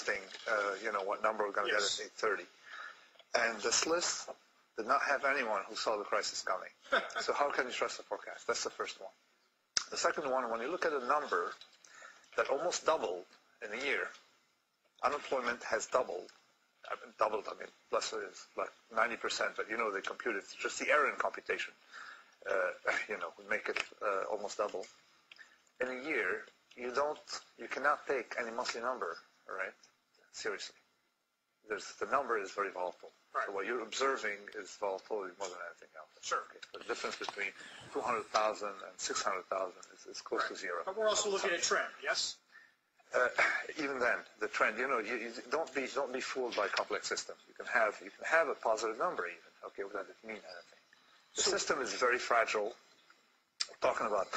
forecasting, what number we're going to get at 8:30. And this list did not have anyone who saw the crisis coming. So how can you trust the forecast? That's the first one. The second one, when you look at a number that almost doubled in a year, unemployment has doubled. Plus it is like 90%, but they compute it. It's just the error in computation, would make it almost double. In a year, you cannot take any monthly number, right? Seriously. The number is very volatile. Right. So what you're observing is volatility more than anything else. Sure. Okay. The difference between 200,000 and 600,000 is close to zero. But we're also looking at trend, yes? Even then, the trend, you don't be fooled by complex systems. You can have a positive number even, okay, without it mean anything. The system is very fragile. We're talking about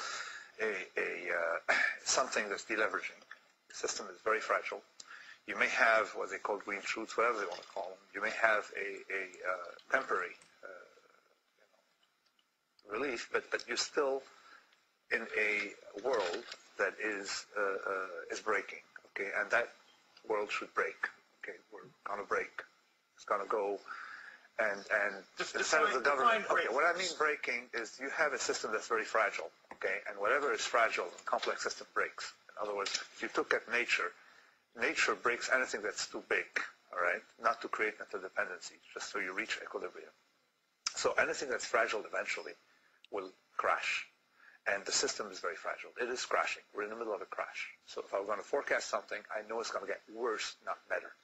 something that's deleveraging. The system is very fragile. You may have what they call green shoots, whatever they want to call them. You may have a temporary relief, but you're still in a world that is breaking, okay, and that world should break, okay. We're going to break. It's going to go, and instead of the government. Okay, what I mean breaking is you have a system that's very fragile, okay, and whatever is fragile, the complex system breaks. In other words, if you look at nature breaks anything that's too big, all right, not to create interdependency, just so you reach equilibrium. So anything that's fragile eventually will crash. And the system is very fragile. It is crashing. We're in the middle of a crash. So if I'm going to forecast something, I know it's going to get worse, not better.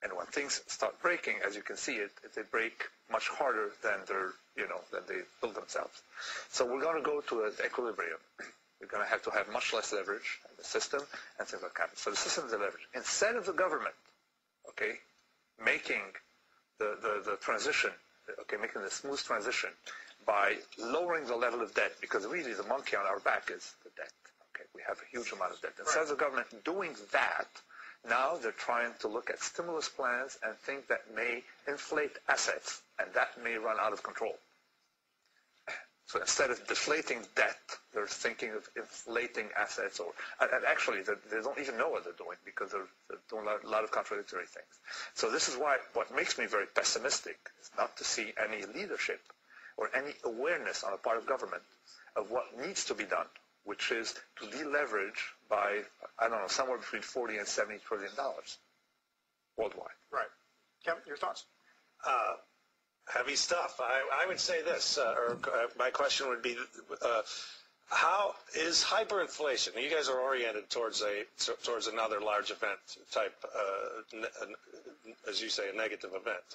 And when things start breaking, as you can see they break much harder than than they build themselves. So we're going to go to an equilibrium. We're going to have much less leverage in the system and things like that. So the system is a leverage. Instead of the government, okay, making the transition, okay, making the smooth transition, by lowering the level of debt, because really the monkey on our back is the debt. Okay, we have a huge amount of debt. Instead of the government doing that, now they're trying to look at stimulus plans and think that may inflate assets, and that may run out of control. So instead of deflating debt, they're thinking of inflating assets, and actually they don't even know what they're doing because they're doing a lot of contradictory things. So this is why what makes me very pessimistic is not to see any leadership or any awareness on the part of government of what needs to be done, which is to deleverage by, somewhere between $40 and $70 trillion worldwide. Right. Kevin, your thoughts? Heavy stuff. I would say this, my question would be, how is hyperinflation? You guys are oriented towards another large event type, as you say, a negative event.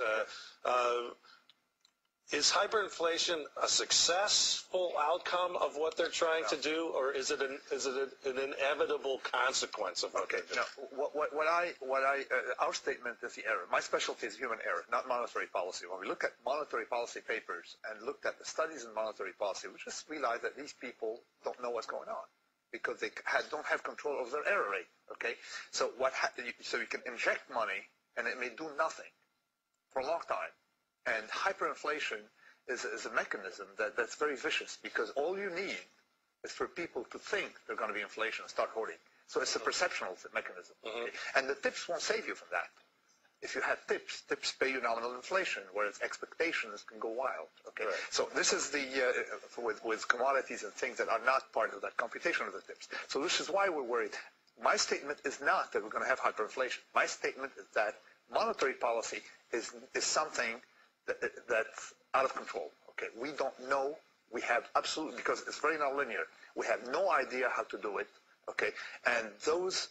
Is hyperinflation a successful outcome of what they're trying to do, or is it an inevitable consequence of what they do? No, our statement is the error. My specialty is human error, not monetary policy. When we look at monetary policy papers and looked at the studies in monetary policy, we just realized that these people don't know what's going on because they don't have control over their error rate. Okay, so so you can inject money and it may do nothing for a long time. And hyperinflation is a mechanism that's very vicious because all you need is for people to think there's going to be inflation and start hoarding. So it's a perceptual mechanism. Mm-hmm. Okay? And the tips won't save you from that. If you have tips pay you nominal inflation, whereas expectations can go wild. Okay, right. So this is the with commodities and things that are not part of that computation of the tips. So this is why we're worried. My statement is not that we're going to have hyperinflation. My statement is that monetary policy is something that's out of control. Okay, we don't know. We have absolutely, because it's very nonlinear. We have no idea how to do it. Okay, and those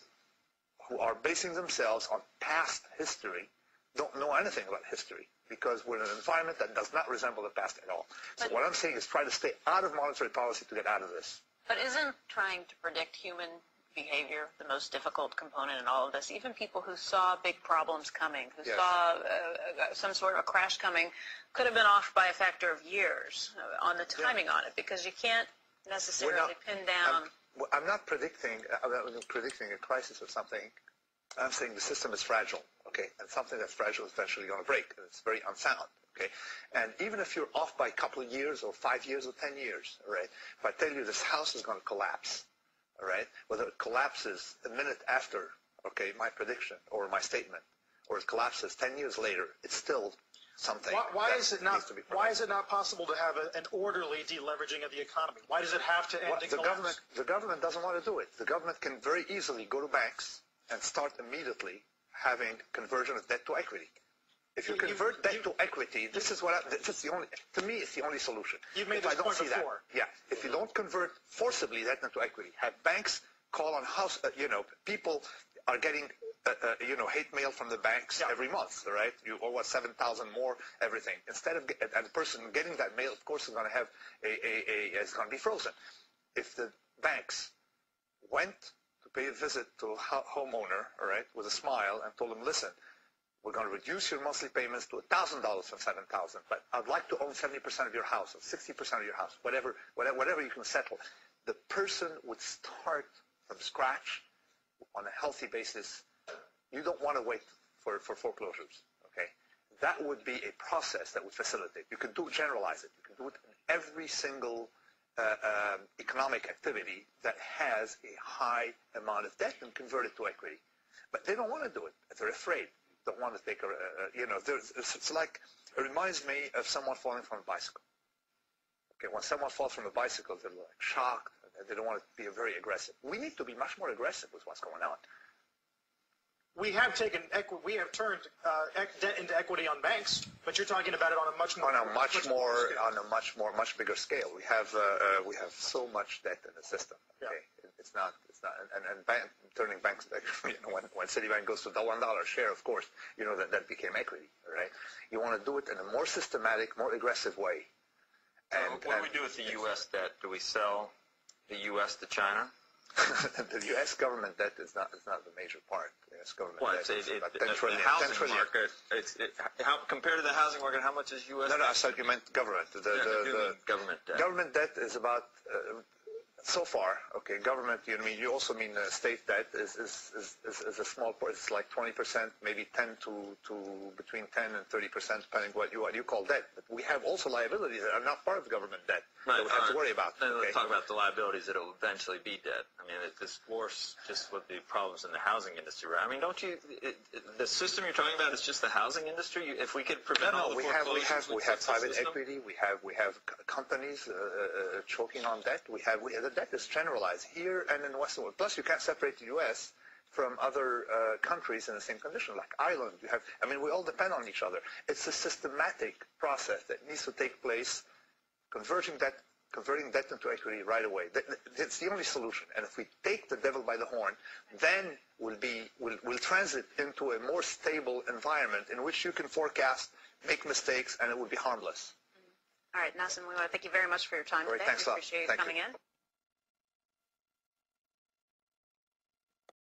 who are basing themselves on past history don't know anything about history because we're in an environment that does not resemble the past at all. So what I'm saying is try to stay out of monetary policy to get out of this. But isn't trying to predict human behavior the most difficult component in all of this? Even people who saw big problems coming, who saw some sort of a crash coming, could have been off by a factor of years on the timing on it, because you can't necessarily pin down. I'm not predicting a crisis or something. I'm saying the system is fragile, okay, and something that's fragile is eventually going to break, and it's very unsound, okay. And even if you're off by a couple of years or 5 years or 10 years, all right, if I tell you this house is going to collapse, all right, whether it collapses a minute after, okay, my prediction or my statement, or it collapses 10 years later, it's still something. Why is it not? Needs to be Why is it not possible to have an orderly deleveraging of the economy? Why does it have to end in collapse? The government doesn't want to do it. The government can very easily go to banks and start immediately having conversion of debt to equity. If you convert debt to equity, this is the only. To me, it's the only solution. You've made if this I don't point see before. That, yeah. If you don't convert forcibly debt into equity, have banks call on house. People are getting hate mail from the banks every month, right? You owe us 7,000 more, everything. Instead of and the person getting that mail, of course, is going to have it's going to be frozen. If the banks went to pay a visit to a homeowner, all right, with a smile, and told him, listen, we're going to reduce your monthly payments to $1,000 from $7,000, but I'd like to own 70% of your house or 60% of your house, whatever you can settle. The person would start from scratch on a healthy basis. You don't want to wait for foreclosures, okay? That would be a process that would facilitate. You can generalize it. You can do it in every single economic activity that has a high amount of debt and convert it to equity. But they don't want to do it. They're afraid. They don't want to take it's like, it reminds me of someone falling from a bicycle. Okay, when someone falls from a bicycle, they're like shocked. They don't want to be very aggressive. We need to be much more aggressive with what's going on. We have turned debt into equity on banks, but you're talking about it on a much bigger scale. We have so much debt in the system. Okay, it's not, and turning banks. When Citibank goes to the $1 share, of course, that became equity. Right? You want to do it in a more systematic, more aggressive way. And what do we do with the U.S. debt? Do we sell the U.S. to China? The U.S. government debt is not the major part. The U.S. government debt is about $10 trillion. The housing market, compared to the housing market, how much is U.S. No, I thought you meant government. The government debt. Government debt is about, so far, okay, government, you also mean state debt is a small part. It's like 20%, maybe 10 to between 10 and 30%, depending what you call debt. But we have also liabilities that are not part of the government debt that we have to worry about. Then let's talk about the liabilities that will eventually be debt. I mean, this dwarfs just with the problems in the housing industry, right? I mean, the system you're talking about is just the housing industry? If we could prevent all the foreclosures, we have private equity, we have companies choking on debt, the debt is generalized here and in the Western world. Plus, you can't separate the U.S. from other countries in the same condition, like Ireland. We all depend on each other. It's a systematic process that needs to take place, converting debt into equity right away. It's the only solution. And if we take the devil by the horn, then we'll transit into a more stable environment in which you can forecast, make mistakes, and it will be harmless. All right, Nassim, we want to thank you very much for your time today. Thanks a lot. We appreciate you coming in.